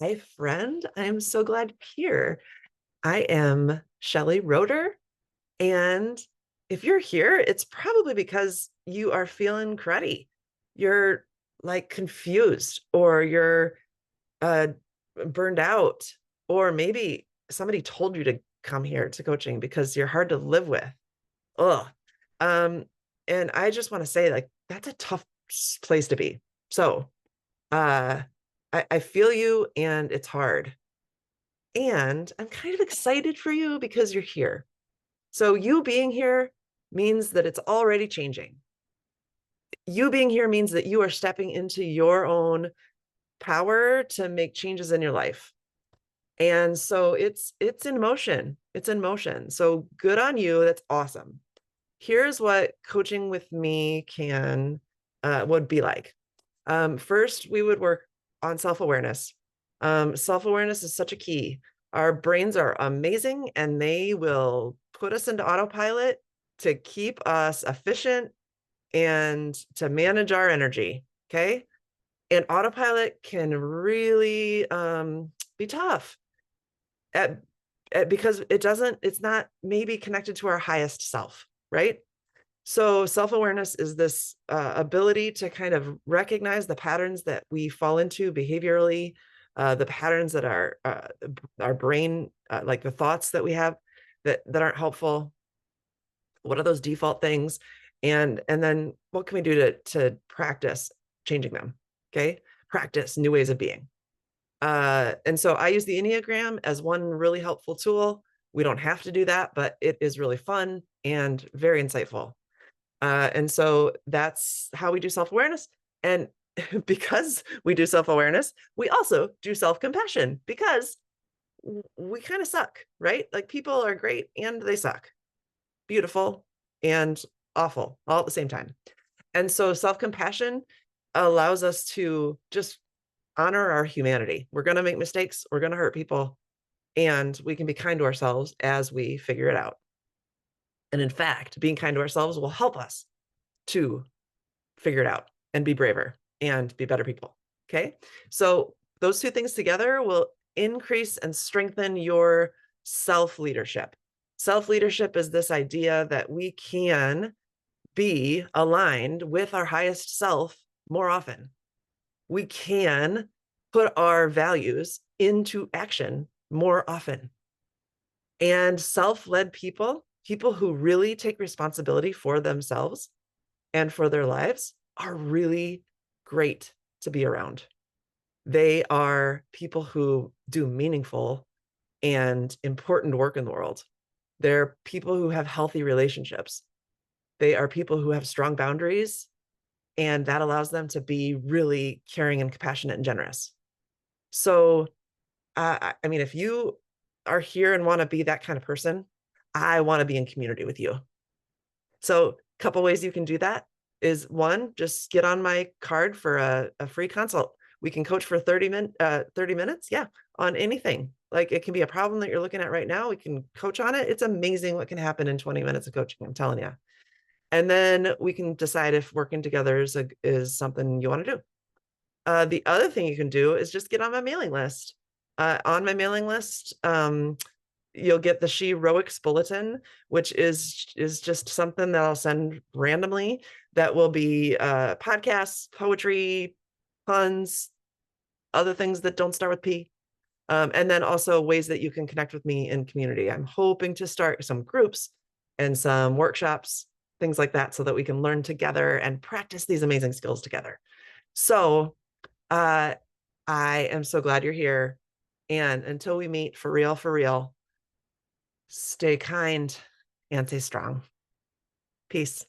Hey, friend, I'm so glad you're here. I am Shelly Roeder, and if you're here, it's probably because you are feeling cruddy. You're like confused, or you're uh, burned out, or maybe somebody told you to come here to coaching because you're hard to live with. Ugh. Um, and I just want to say, like, that's a tough place to be. So, uh, I feel you, and it's hard. And I'm kind of excited for you because you're here. So, you being here means that it's already changing. You being here means that you are stepping into your own power to make changes in your life. And so it's in motion. It's in motion. So good on you. That's awesome. Here's what coaching with me can would be like. First, we would work on self-awareness. Self-awareness is such a key. Our brains are amazing and they will put us into autopilot to keep us efficient and to manage our energy. Okay. And autopilot can really be tough at, because it's not maybe connected to our highest self, right? So self awareness is this ability to kind of recognize the patterns that we fall into behaviorally, the patterns that our brain, like the thoughts that we have that aren't helpful. What are those default things, and then what can we do to practice changing them? Okay, practice new ways of being. And so I use the Enneagram as one really helpful tool. We don't have to do that, but it is really fun and very insightful. And so that's how we do self awareness. And because we do self awareness, we also do self compassion because we kind of suck, right? Like people are great and they suck, beautiful and awful all at the same time. And so self compassion allows us to just honor our humanity. We're going to make mistakes, we're going to hurt people, and we can be kind to ourselves as we figure it out. And in fact, being kind to ourselves will help us to figure it out and be braver and be better people. Okay. So those two things together will increase and strengthen your self leadership. Self leadership is this idea that we can be aligned with our highest self more often. We can put our values into action more often. And self led people, people who really take responsibility for themselves and for their lives, are really great to be around. They are people who do meaningful and important work in the world. They're people who have healthy relationships. They are people who have strong boundaries, and that allows them to be really caring and compassionate and generous. So, I mean, if you are here and want to be that kind of person, I want to be in community with you. So, a couple ways you can do that is one, just get on my card for a free consult. We can coach for 30 minutes, yeah, on anything. Like it can be a problem that you're looking at right now. We can coach on it. It's amazing what can happen in 20 minutes of coaching, I'm telling you. And then we can decide if working together is something you want to do. The other thing you can do is just get on my mailing list. On my mailing list, you'll get the She Roics Bulletin, which is just something that I'll send randomly. That will be podcasts, poetry, puns, other things that don't start with P. And then also ways that you can connect with me in community. I'm hoping to start some groups and some workshops, things like that, so that we can learn together and practice these amazing skills together. So uh, I am so glad you're here. And until we meet for real, stay kind and stay strong. Peace.